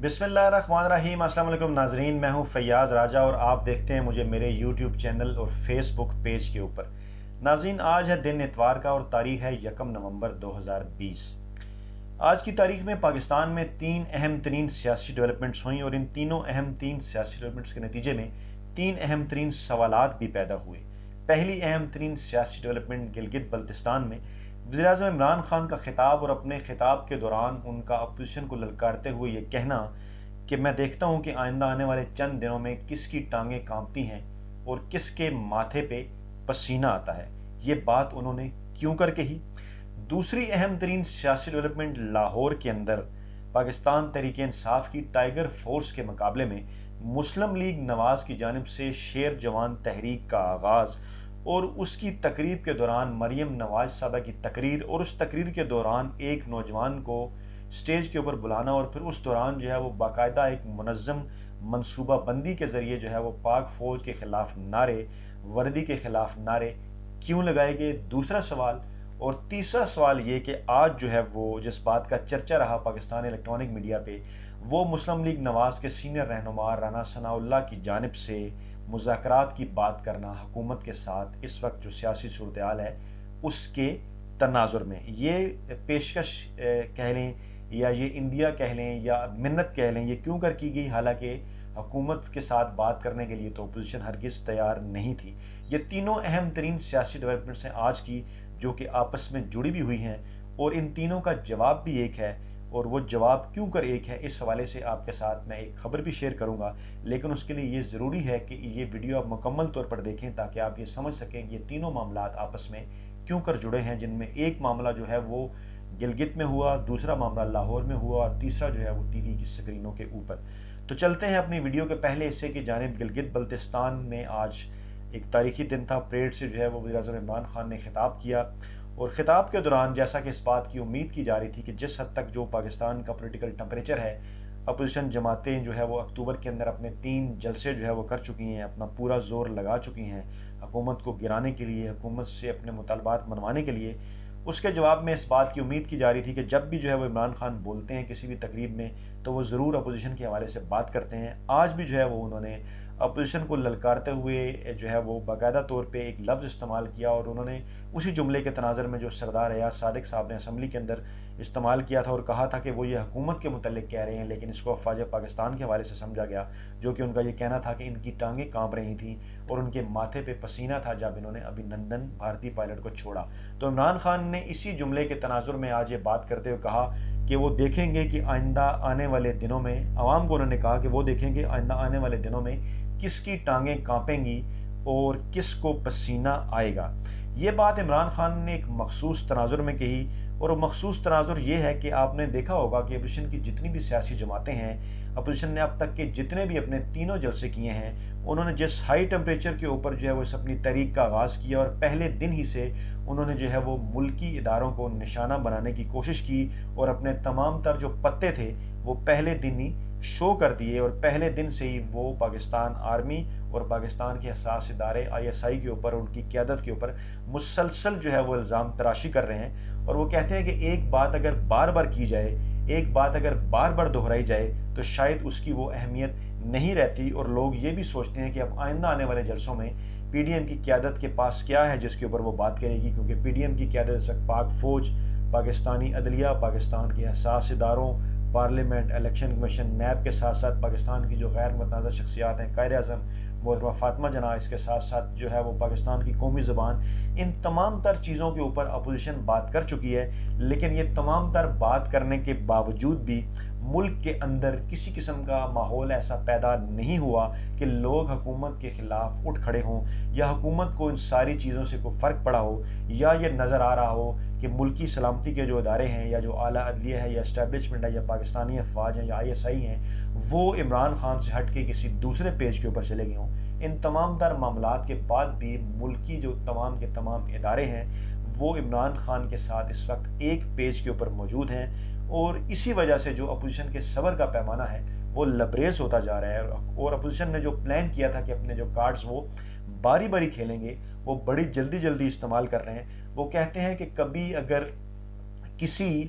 بسم اللہ الرحمن الرحیم۔ السلام علیکم ناظرین، میں ہوں فیاض راجہ اور آپ دیکھتے ہیں مجھے میرے یوٹیوب چینل اور فیس بک پیج کے اوپر۔ ناظرین، آج ہے دن اتوار کا اور تاریخ ہے 1 نومبر 2020۔ آج کی تاریخ میں پاکستان میں 3 اہم ترین سیاسی ڈیولپمنٹس ہوئیں اور ان تینوں اہم ترین سیاسی ڈیولپمنٹس کے نتیجے میں 3 اہم ترین سوالات بھی پیدا ہوئے۔ پہلی اہم ترین سیاسی ڈیولپمنٹ گلگت بلتستان میں وزیر اعظم عمران خان کا خطاب اور اپنے خطاب کے دوران ان کا اپوزیشن کو للکارتے ہوئے یہ کہنا کہ میں دیکھتا ہوں کہ آئندہ آنے والے چند دنوں میں کس کی ٹانگیں کانپتی ہیں اور کس کے ماتھے پہ پسینہ آتا ہے۔ یہ بات انہوں نے کیوں کر کہی؟ دوسری اہم ترین سیاسی ڈیولپمنٹ لاہور کے اندر پاکستان تحریک انصاف کی ٹائیگر فورس کے مقابلے میں مسلم لیگ نواز کی جانب سے شیر جوان تحریک کا آغاز اور اس کی تقریب کے دوران مریم نواز صاحبہ کی تقریر اور اس تقریر کے دوران ایک نوجوان کو سٹیج کے اوپر بلانا اور پھر اس دوران جو ہے وہ باقاعدہ ایک منظم منصوبہ بندی کے ذریعے جو ہے وہ پاک فوج کے خلاف نعرے، وردی کے خلاف نعرے کیوں لگائے گئے؟ دوسرا سوال۔ اور تیسرا سوال یہ کہ آج جو ہے وہ جس بات کا چرچا رہا پاکستانی الیکٹرانک میڈیا پہ، وہ مسلم لیگ نواز کے سینئر رہنما رانا ثناء اللہ کی جانب سے مذاکرات کی بات کرنا حکومت کے ساتھ اس وقت جو سیاسی صورتحال ہے اس کے تناظر میں، یہ پیشکش کہہ لیں یا یہ اندیا کہہ لیں یا منت کہہ لیں، یہ کیوں کر کی گئی؟ حالانکہ حکومت کے ساتھ بات کرنے کے لیے تو اپوزیشن ہرگز تیار نہیں تھی۔ یہ تینوں اہم ترین سیاسی ڈیولپمنٹس ہیں آج کی، جو کہ آپس میں جڑی بھی ہوئی ہیں، اور ان تینوں کا جواب بھی ایک ہے، اور وہ جواب کیوں کر ایک ہے اس حوالے سے آپ کے ساتھ میں ایک خبر بھی شیئر کروں گا۔ لیکن اس کے لیے یہ ضروری ہے کہ یہ ویڈیو آپ مکمل طور پر دیکھیں تاکہ آپ یہ سمجھ سکیں کہ یہ تینوں معاملات آپس میں کیوں کر جڑے ہیں، جن میں ایک معاملہ جو ہے وہ گلگت میں ہوا، دوسرا معاملہ لاہور میں ہوا اور تیسرا جو ہے وہ ٹی وی کی سکرینوں کے اوپر۔ تو چلتے ہیں اپنی ویڈیو کے پہلے حصے کی جانب۔ گلگت بلتستان میں آج ایک تاریخی دن تھا۔ پریڈ سے جو ہے وہ وزیر اعظم عمران خان نے خطاب کیا اور خطاب کے دوران جیسا کہ اس بات کی امید کی جا رہی تھی کہ جس حد تک جو پاکستان کا پولیٹیکل ٹمپریچر ہے، اپوزیشن جماعتیں جو ہے وہ اکتوبر کے اندر اپنے 3 جلسے جو ہے وہ کر چکی ہیں، اپنا پورا زور لگا چکی ہیں حکومت کو گرانے کے لیے، حکومت سے اپنے مطالبات منوانے کے لیے۔ اس کے جواب میں اس بات کی امید کی جا رہی تھی کہ جب بھی جو ہے وہ عمران خان بولتے ہیں کسی بھی تقریب میں تو وہ ضرور اپوزیشن کے حوالے سے بات کرتے ہیں۔ آج بھی جو ہے وہ انہوں نے اپوزیشن کو للکارتے ہوئے جو ہے وہ باقاعدہ طور پہ ایک لفظ استعمال کیا اور انہوں نے اسی جملے کے تناظر میں جو سردار ایاز صادق صاحب نے اسمبلی کے اندر استعمال کیا تھا اور کہا تھا کہ وہ یہ حکومت کے متعلق کہہ رہے ہیں، لیکن اس کو افواج پاکستان کے حوالے سے سمجھا گیا، جو کہ ان کا یہ کہنا تھا کہ ان کی ٹانگیں کانپ رہی تھیں اور ان کے ماتھے پہ پسینہ تھا جب انہوں نے ابھینندن بھارتی پائلٹ کو چھوڑا۔ تو عمران خان نے اسی جملے کے تناظر میں آج یہ بات کرتے ہوئے کہا کہ وہ دیکھیں گے کہ آئندہ آنے والے دنوں میں، عوام کو انہوں نے کہا کہ وہ دیکھیں گے آئندہ آنے والے دنوں میں کس کی ٹانگیں کانپیں گی اور کس کو پسینہ آئے گا۔ یہ بات عمران خان نے ایک مخصوص تناظر میں کہی، اور وہ مخصوص تناظر یہ ہے کہ آپ نے دیکھا ہوگا کہ اپوزیشن کی جتنی بھی سیاسی جماعتیں ہیں، اپوزیشن نے اب تک کے جتنے بھی اپنے تینوں جلسے کیے ہیں، انہوں نے جس ہائی ٹمپریچر کے اوپر جو ہے وہ اس اپنی تحریک کا آغاز کیا اور پہلے دن ہی سے انہوں نے جو ہے وہ ملکی اداروں کو نشانہ بنانے کی کوشش کی اور اپنے تمام تر جو پتے تھے وہ پہلے دن ہی شو کر دیے، اور پہلے دن سے ہی وہ پاکستان آرمی اور پاکستان کے حساس ادارے ISI کے اوپر، ان کی قیادت کے اوپر مسلسل جو ہے وہ الزام تراشی کر رہے ہیں، اور وہ کہتے ہیں کہ ایک بات اگر بار بار کی جائے، ایک بات اگر بار بار دہرائی جائے تو شاید اس کی وہ اہمیت نہیں رہتی، اور لوگ یہ بھی سوچتے ہیں کہ اب آئندہ آنے والے جلسوں میں PDM کی قیادت کے پاس کیا ہے جس کے اوپر وہ بات کرے گی، کیونکہ PDM کی قیادت اس وقت پاک فوج، پاکستانی عدلیہ، پاکستان کے حساس اداروں، پارلیمنٹ، الیکشن کمیشن، نیب کے ساتھ ساتھ پاکستان کی جو غیر متنازع شخصیات ہیں، قائد اعظم محترمہ فاطمہ جناح، اس کے ساتھ ساتھ جو ہے وہ پاکستان کی قومی زبان، ان تمام تر چیزوں کے اوپر اپوزیشن بات کر چکی ہے۔ لیکن یہ تمام تر بات کرنے کے باوجود بھی ملک کے اندر کسی قسم کا ماحول ایسا پیدا نہیں ہوا کہ لوگ حکومت کے خلاف اٹھ کھڑے ہوں، یا حکومت کو ان ساری چیزوں سے کوئی فرق پڑا ہو، یا یہ نظر آ رہا ہو کہ ملکی سلامتی کے جو ادارے ہیں، یا جو اعلیٰ عدلیہ ہے، یا اسٹیبلشمنٹ ہے، یا پاکستانی افواج ہیں، یا ISI ہیں، وہ عمران خان سے ہٹ کے کسی دوسرے پیج کے اوپر چلے گئے ہوں۔ ان تمام تر معاملات کے بعد بھی ملکی جو تمام کے تمام ادارے ہیں وہ عمران خان کے ساتھ اس وقت ایک پیج کے اوپر موجود ہیں، اور اسی وجہ سے جو اپوزیشن کے صبر کا پیمانہ ہے وہ لبریز ہوتا جا رہا ہے، اور اپوزیشن نے جو پلان کیا تھا کہ اپنے جو کارڈز وہ باری باری کھیلیں گے وہ بڑی جلدی جلدی استعمال کر رہے ہیں۔ وہ کہتے ہیں کہ کبھی اگر کسی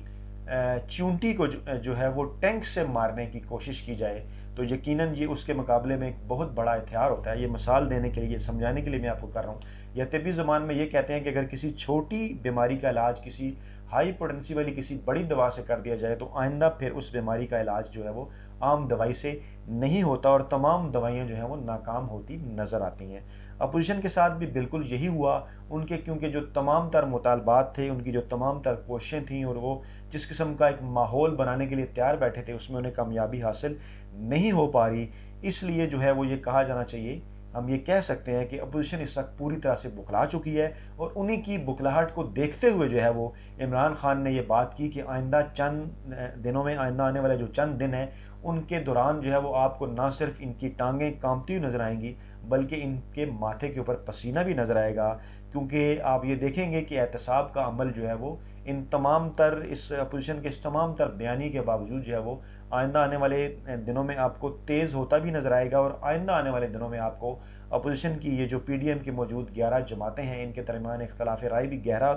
چونٹی کو جو ہے وہ ٹینک سے مارنے کی کوشش کی جائے تو یقیناً یہ اس کے مقابلے میں ایک بہت بڑا ہتھیار ہوتا ہے. یہ مثال دینے کے لیے، سمجھانے کے لیے میں آپ کو کر رہا ہوں. یا طبی زبان میں یہ کہتے ہیں کہ اگر کسی چھوٹی بیماری کا علاج کسی ہائی پوٹنسی والی کسی بڑی دوا سے کر دیا جائے تو آئندہ پھر اس بیماری کا علاج جو ہے وہ عام دوائی سے نہیں ہوتا اور تمام دوائیاں جو ہیں وہ ناکام ہوتی نظر آتی ہیں. اپوزیشن کے ساتھ بھی بالکل یہی ہوا. ان کے کیونکہ جو تمام تر مطالبات تھے، ان کی جو تمام تر کوششیں تھیں اور وہ جس قسم کا ایک ماحول بنانے کے لیے تیار بیٹھے تھے، اس میں انہیں کامیابی حاصل نہیں ہو پا رہی. اس لیے جو ہے وہ یہ کہا جانا چاہیے، ہم یہ کہہ سکتے ہیں کہ اپوزیشن اس وقت پوری طرح سے بکھلا چکی ہے. اور انہی کی بکھلاہٹ کو دیکھتے ہوئے جو ہے وہ عمران خان نے یہ بات کی کہ آئندہ چند دنوں میں، آئندہ آنے والے جو چند دن ہیں ان کے دوران جو ہے وہ آپ کو نہ صرف ان کی ٹانگیں کانپتی ہوئی نظر آئیں گی بلکہ ان کے ماتھے کے اوپر پسینہ بھی نظر آئے گا. کیونکہ آپ یہ دیکھیں گے کہ احتساب کا عمل جو ہے وہ ان تمام تر اس اپوزیشن کے اس تمام تر بیانی کے باوجود جو ہے وہ آئندہ آنے والے دنوں میں آپ کو تیز ہوتا بھی نظر آئے گا. اور آئندہ آنے والے دنوں میں آپ کو اپوزیشن کی یہ جو پی ڈی ایم کی موجود 11 جماعتیں ہیں، ان کے درمیان اختلاف رائے بھی گہرا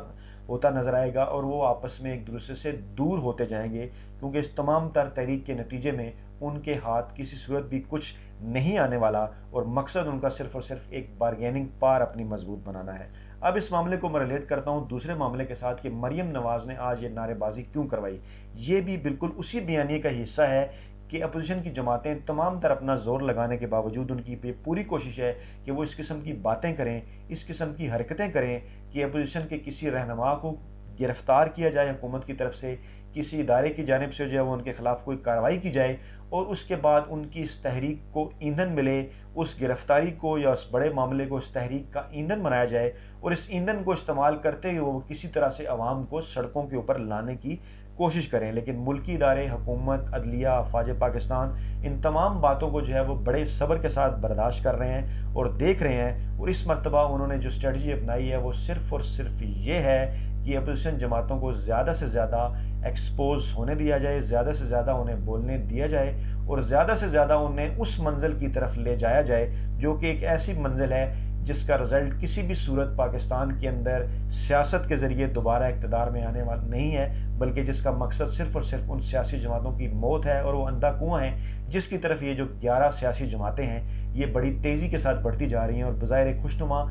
ہوتا نظر آئے گا اور وہ آپس میں ایک دوسرے سے دور ہوتے جائیں گے. کیونکہ اس تمام تر تحریک کے نتیجے میں ان کے ہاتھ کسی صورت بھی کچھ نہیں آنے والا اور مقصد ان کا صرف اور صرف ایک بارگیننگ پار اپنی مضبوط بنانا ہے. اب اس معاملے کو میں ریلیٹ کرتا ہوں دوسرے معاملے کے ساتھ کہ مریم نواز نے آج یہ نعرے بازی کیوں کروائی. یہ بھی بالکل اسی بیانیے کا حصہ ہے کہ اپوزیشن کی جماعتیں تمام تر اپنا زور لگانے کے باوجود ان کی پوری کوشش ہے کہ وہ اس قسم کی باتیں کریں، اس قسم کی حرکتیں کریں کہ اپوزیشن کے کسی رہنما کو گرفتار کیا جائے حکومت کی طرف سے، کسی ادارے کی جانب سے جو ہے وہ ان کے خلاف کوئی کارروائی کی جائے اور اس کے بعد ان کی اس تحریک کو ایندھن ملے، اس گرفتاری کو یا اس بڑے معاملے کو اس تحریک کا ایندھن بنایا جائے اور اس ایندھن کو استعمال کرتے ہوئے وہ کسی طرح سے عوام کو سڑکوں کے اوپر لانے کی کوشش کریں. لیکن ملکی ادارے، حکومت، عدلیہ، افواج پاکستان ان تمام باتوں کو جو ہے وہ بڑے صبر کے ساتھ برداشت کر رہے ہیں اور دیکھ رہے ہیں. اور اس مرتبہ انہوں نے جو اسٹریٹجی اپنائی ہے وہ صرف اور صرف یہ ہے کہ اپوزیشن جماعتوں کو زیادہ سے زیادہ ایکسپوز ہونے دیا جائے، زیادہ سے زیادہ انہیں بولنے دیا جائے اور زیادہ سے زیادہ انہیں اس منزل کی طرف لے جایا جائے جو کہ ایک ایسی منزل ہے جس کا رزلٹ کسی بھی صورت پاکستان کے اندر سیاست کے ذریعے دوبارہ اقتدار میں آنے والا نہیں ہے، بلکہ جس کا مقصد صرف اور صرف ان سیاسی جماعتوں کی موت ہے. اور وہ اندھا کنواں ہے جس کی طرف یہ جو 11 سیاسی جماعتیں ہیں یہ بڑی تیزی کے ساتھ بڑھتی جا رہی ہیں اور بظاہر ایک خوشنما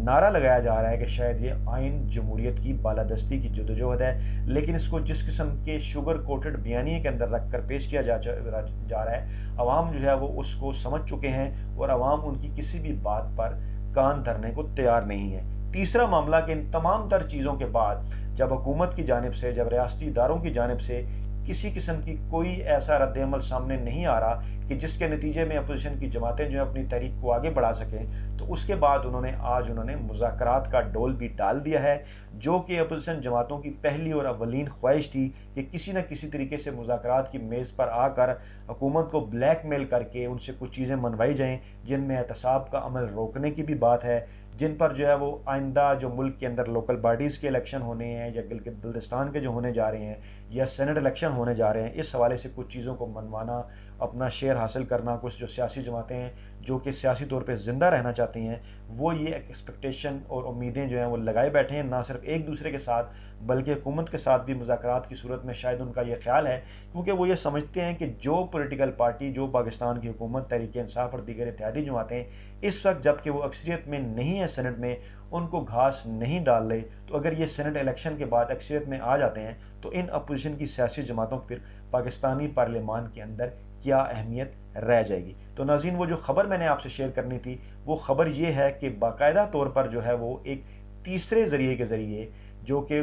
نعرہ لگایا جا رہا ہے کہ شاید یہ آئین جمہوریت کی بالادستی کی جدوجہد ہے. لیکن اس کو جس قسم کے شوگر کوٹڈ بیانیے کے اندر رکھ کر پیش کیا جا رہا ہے، عوام جو ہے وہ اس کو سمجھ چکے ہیں اور عوام ان کی کسی بھی بات پر کان دھرنے کو تیار نہیں ہے. تیسرا معاملہ کہ ان تمام تر چیزوں کے بعد جب حکومت کی جانب سے، جب ریاستی اداروں کی جانب سے کسی قسم کی کوئی ایسا رد عمل سامنے نہیں آ رہا کہ جس کے نتیجے میں اپوزیشن کی جماعتیں جو ہیں اپنی تحریک کو آگے بڑھا سکیں، تو اس کے بعد انہوں نے مذاکرات کا ڈول بھی ڈال دیا ہے جو کہ اپوزیشن جماعتوں کی پہلی اور اولین خواہش تھی کہ کسی نہ کسی طریقے سے مذاکرات کی میز پر آ کر حکومت کو بلیک میل کر کے ان سے کچھ چیزیں منوائی جائیں جن میں احتساب کا عمل روکنے کی بھی بات ہے، جن پر جو ہے وہ آئندہ جو ملک کے اندر لوکل باڈیز کے الیکشن ہونے ہیں یا گلگت بلتستان کے جو ہونے جا رہے ہیں یا سینٹ الیکشن ہونے جا رہے ہیں، اس حوالے سے کچھ چیزوں کو منوانا، اپنا شیئر حاصل کرنا. کچھ جو سیاسی جماعتیں ہیں جو کہ سیاسی طور پہ زندہ رہنا چاہتی ہیں وہ یہ ایکسپیکٹیشن اور امیدیں جو ہیں وہ لگائے بیٹھے ہیں، نہ صرف ایک دوسرے کے ساتھ بلکہ حکومت کے ساتھ بھی مذاکرات کی صورت میں شاید ان کا یہ خیال ہے، کیونکہ وہ یہ سمجھتے ہیں کہ جو پولیٹیکل پارٹی، جو پاکستان کی حکومت، تحریک انصاف اور دیگر اتحادی جماعتیں اس وقت جب کہ وہ اکثریت میں نہیں ہے سینٹ میں، ان کو گھاس نہیں ڈال رہے، تو اگر یہ سینٹ الیکشن کے بعد اکثریت میں آ جاتے ہیں تو ان اپوزیشن کی سیاسی جماعتوں پھر پاکستانی پارلیمان کے اندر کیا اہمیت رہ جائے گی. تو ناظرین، وہ جو خبر میں نے آپ سے شیئر کرنی تھی وہ خبر یہ ہے کہ باقاعدہ طور پر جو ہے وہ ایک تیسرے ذریعے کے ذریعے جو کہ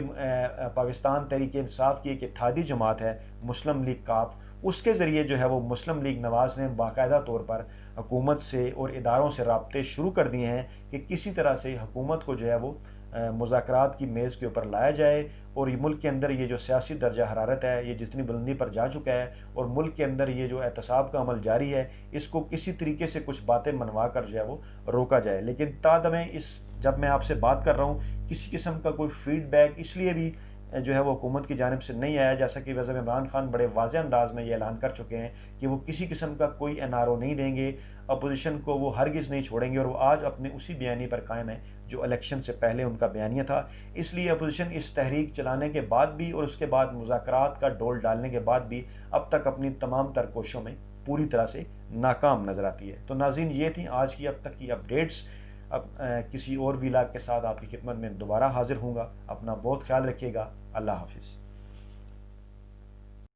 پاکستان تحریک انصاف کی ایک اتحادی جماعت ہے مسلم لیگ کاف، اس کے ذریعے جو ہے وہ مسلم لیگ نواز نے باقاعدہ طور پر حکومت سے اور اداروں سے رابطے شروع کر دیے ہیں کہ کسی طرح سے حکومت کو جو ہے وہ مذاکرات کی میز کے اوپر لایا جائے اور یہ ملک کے اندر یہ جو سیاسی درجہ حرارت ہے یہ جتنی بلندی پر جا چکا ہے اور ملک کے اندر یہ جو احتساب کا عمل جاری ہے اس کو کسی طریقے سے کچھ باتیں منوا کر جو ہے وہ روکا جائے. لیکن تادمیں جب میں آپ سے بات کر رہا ہوں کسی قسم کا کوئی فیڈ بیک اس لیے بھی جو ہے وہ حکومت کی جانب سے نہیں آیا، جیسا کہ وزیر عمران خان بڑے واضح انداز میں یہ اعلان کر چکے ہیں کہ وہ کسی قسم کا کوئی NRO نہیں دیں گے، اپوزیشن کو وہ ہرگز نہیں چھوڑیں گے، اور وہ آج اپنے اسی بیانیے پر قائم ہیں جو الیکشن سے پہلے ان کا بیانیہ تھا۔ اس لیے اپوزیشن اس تحریک چلانے کے بعد بھی اور اس کے بعد مذاکرات کا ڈول ڈالنے کے بعد بھی اب تک اپنی تمام تر کوششوں میں پوری طرح سے ناکام نظر آتی ہے۔ تو ناظرین، یہ تھیں آج کی اب تک کی اپڈیٹس۔ اب کسی اور ویلاگ کے ساتھ آپ کی خدمت میں دوبارہ حاضر ہوں گا۔ اپنا بہت خیال رکھیے گا۔ اللہ حافظ۔